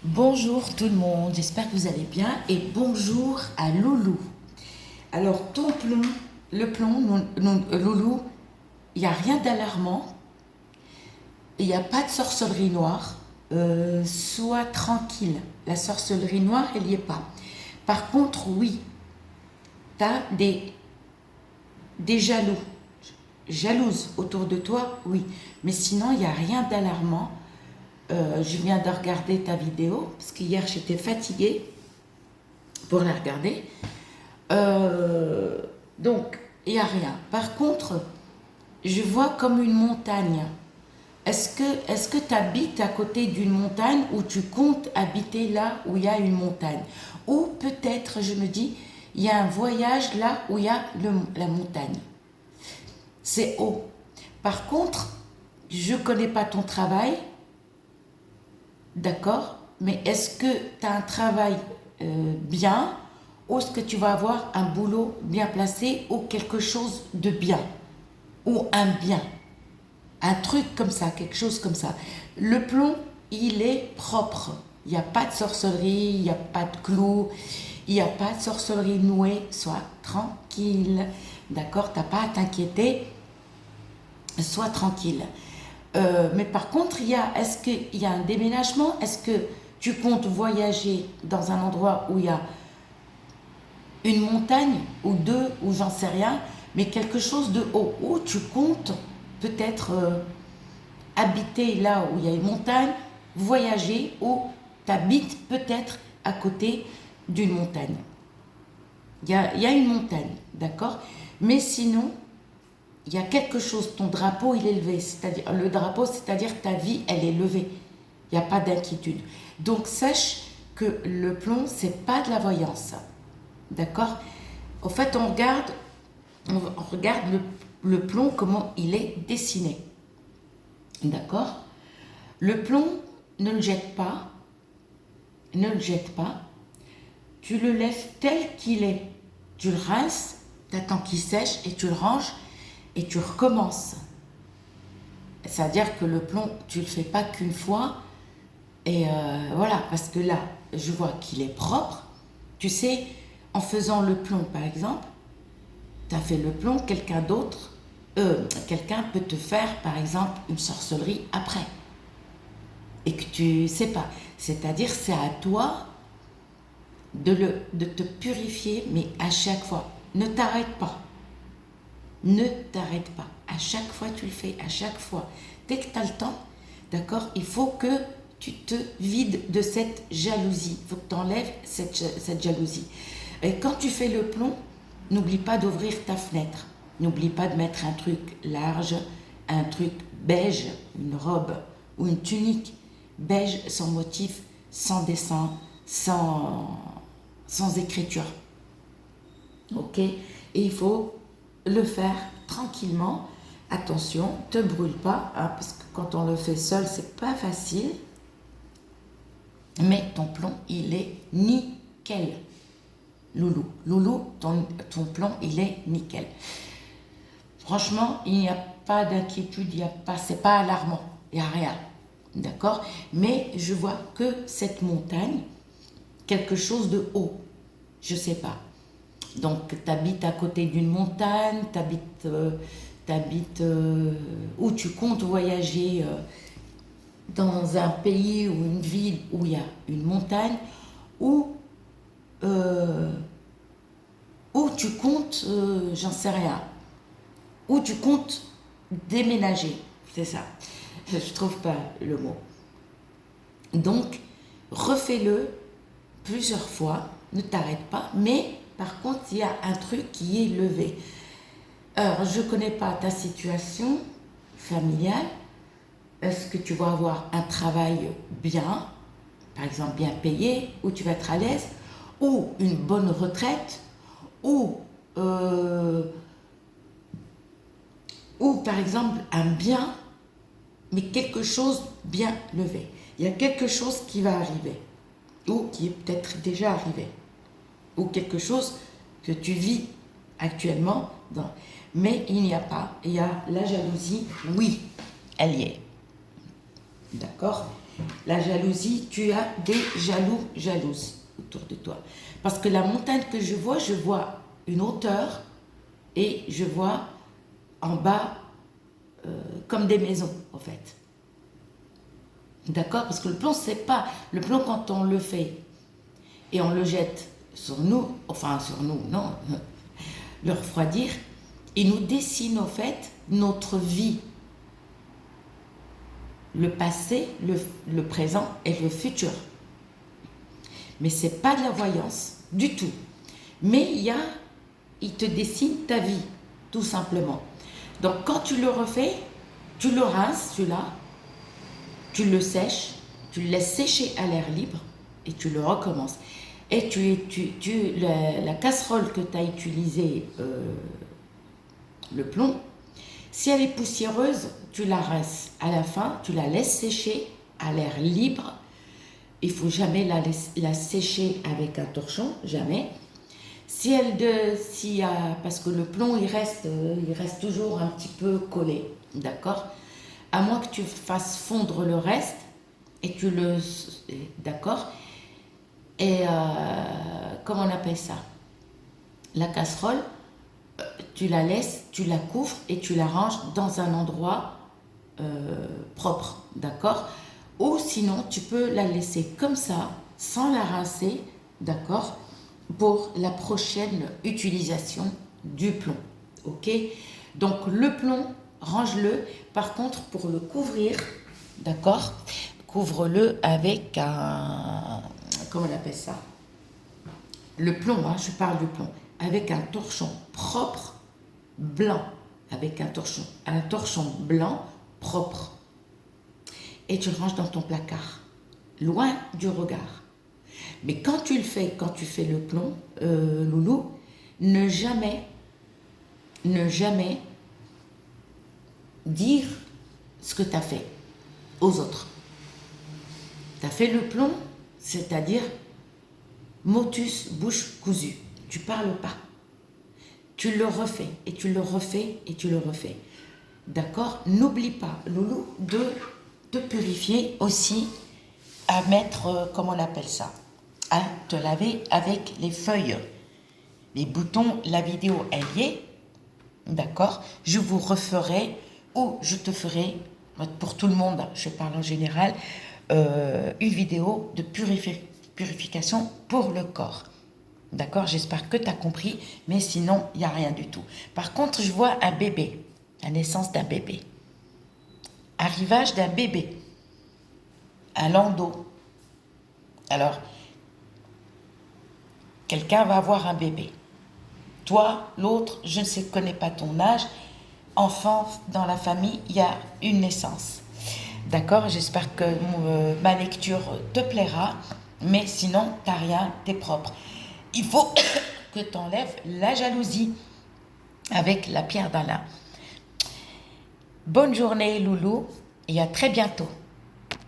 Bonjour tout le monde, j'espère que vous allez bien et bonjour à Loulou. Alors ton plomb, le plomb, Loulou, il n'y a rien d'alarmant, il n'y a pas de sorcellerie noire, sois tranquille, la sorcellerie noire elle n'y est pas. Par contre oui, tu as des jaloux, jalouses autour de toi, oui, mais sinon il n'y a rien d'alarmant. Je viens de regarder ta vidéo parce qu'hier j'étais fatiguée pour la regarder. Euh, donc, il n'y a rien. Par contre, je vois comme une montagne. Est-ce que tu habites à côté d'une montagne ou tu comptes habiter là où il y a une montagne? Ou peut-être, je me dis, il y a un voyage là où il y a la montagne. C'est haut. Par contre, je ne connais pas ton travail, d'accord? Mais est-ce que tu as un travail bien ou est-ce que tu vas avoir un boulot bien placé ou quelque chose de bien ou un bien, un truc comme ça, quelque chose comme ça. Le plomb, il est propre. Il n'y a pas de sorcellerie, il n'y a pas de clous, il n'y a pas de sorcellerie nouée. Sois tranquille, d'accord? T'as pas à t'inquiéter, sois tranquille. Mais par contre, est-ce qu'il y a un déménagement? Est-ce que tu comptes voyager dans un endroit où il y a une montagne ou deux, ou j'en sais rien, mais quelque chose de haut, où tu comptes peut-être habiter là où il y a une montagne, voyager, ou tu habites peut-être à côté d'une montagne. Il y a une montagne, d'accord? Mais sinon, il y a quelque chose, ton drapeau il est levé, c'est-à-dire le drapeau, c'est-à-dire ta vie elle est levée. Il n'y a pas d'inquiétude. Donc sache que le plomb, c'est pas de la voyance. D'accord? En fait, on regarde le plomb, comment il est dessiné. D'accord? Le plomb, ne le jette pas, ne le jette pas. Tu le laisses tel qu'il est. Tu le rinces, tu attends qu'il sèche et tu le ranges et tu recommences. C'est-à-dire que le plomb, tu le fais pas qu'une fois et voilà, parce que là, je vois qu'il est propre. Tu sais, en faisant le plomb, par exemple, tu as fait le plomb, quelqu'un peut te faire, par exemple, une sorcellerie après. Et que tu sais pas. C'est-à-dire, c'est à toi de te purifier, mais à chaque fois. Ne t'arrête pas. Ne t'arrête pas. À chaque fois, tu le fais. À chaque fois. Dès que tu as le temps, d'accord, il faut que tu te vides de cette jalousie. Il faut que tu enlèves cette jalousie. Et quand tu fais le plomb, n'oublie pas d'ouvrir ta fenêtre. N'oublie pas de mettre un truc large, un truc beige, une robe ou une tunique beige sans motif, sans dessin, sans écriture. Ok? Et il faut le faire tranquillement. Attention, te brûle pas, hein, parce que quand on le fait seul, c'est pas facile. Mais ton plomb, il est nickel. Loulou, Loulou, ton plomb, il est nickel. Franchement, il n'y a pas d'inquiétude, c'est pas alarmant, il n'y a rien. D'accord? Mais je vois que cette montagne, quelque chose de haut. Je sais pas. Donc, tu habites à côté d'une montagne, t'habites où tu comptes voyager dans un pays ou une ville où il y a une montagne, ou euh, où tu comptes, j'en sais rien, où tu comptes déménager. C'est ça. Je trouve pas le mot. Donc, refais-le plusieurs fois, ne t'arrête pas, mais par contre, il y a un truc qui est levé. Alors, je ne connais pas ta situation familiale. Est-ce que tu vas avoir un travail bien, par exemple bien payé, où tu vas être à l'aise, ou une bonne retraite, ou, euh, ou par exemple un bien, mais quelque chose bien levé. Il y a quelque chose qui va arriver, ou qui est peut-être déjà arrivé, ou quelque chose que tu vis actuellement dans. Mais il n'y a pas, il y a la jalousie, oui, elle y est. D'accord? La jalousie, tu as des jaloux, jalouses autour de toi. Parce que la montagne que je vois une hauteur et je vois en bas comme des maisons, en fait. D'accord? Parce que le plomb, c'est pas... Le plomb, quand on le fait et on le jette sur nous, enfin sur nous, non, le refroidir, il nous dessine, en fait, notre vie. Le passé, le présent et le futur. Mais ce n'est pas de la voyance, du tout. Mais il te dessine ta vie, tout simplement. Donc quand tu le refais, tu le rinces, celui-là, tu le sèches, tu le laisses sécher à l'air libre et tu le recommences. Et la casserole que tu as utilisée, le plomb, si elle est poussiéreuse, tu la rinces à la fin, tu la laisses sécher à l'air libre. Il ne faut jamais la sécher avec un torchon, jamais. Parce que le plomb, il reste toujours un petit peu collé, d'accord? À moins que tu fasses fondre le reste, et d'accord? Et comment on appelle ça? La casserole, tu la laisses, tu la couvres et tu la ranges dans un endroit propre, d'accord? Ou sinon, tu peux la laisser comme ça, sans la rincer, d'accord? Pour la prochaine utilisation du plomb, ok? Donc le plomb, range-le. Par contre, pour le couvrir, d'accord? Couvre-le avec un... Comment on appelle ça? Le plomb, hein, je parle du plomb. Avec un torchon propre, blanc. Avec un torchon blanc propre. Et tu le ranges dans ton placard, loin du regard. Mais quand tu fais le plomb, Loulou, ne jamais dire ce que tu as fait aux autres. Tu as fait le plomb, c'est-à-dire motus, bouche cousue. Tu parles pas. Tu le refais, et tu le refais, et tu le refais. D'accord? N'oublie pas, Loulou, de te purifier aussi, à mettre, comment on appelle ça? À te laver avec les feuilles. Les boutons, la vidéo, elle y est. D'accord? Je vous referai, ou je te ferai, pour tout le monde, je parle en général, une vidéo de purification pour le corps. D'accord? J'espère que tu as compris, mais sinon, il n'y a rien du tout. Par contre, je vois un bébé, la naissance d'un bébé. Arrivage d'un bébé, un landau. Alors, quelqu'un va avoir un bébé. Toi, l'autre, je ne connais pas ton âge. Enfant, dans la famille, il y a une naissance. D'accord? J'espère que ma lecture te plaira. Mais sinon, tu n'as rien, tu es propre. Il faut que tu enlèves la jalousie avec la pierre d'Alain. Bonne journée, Loulou, et à très bientôt.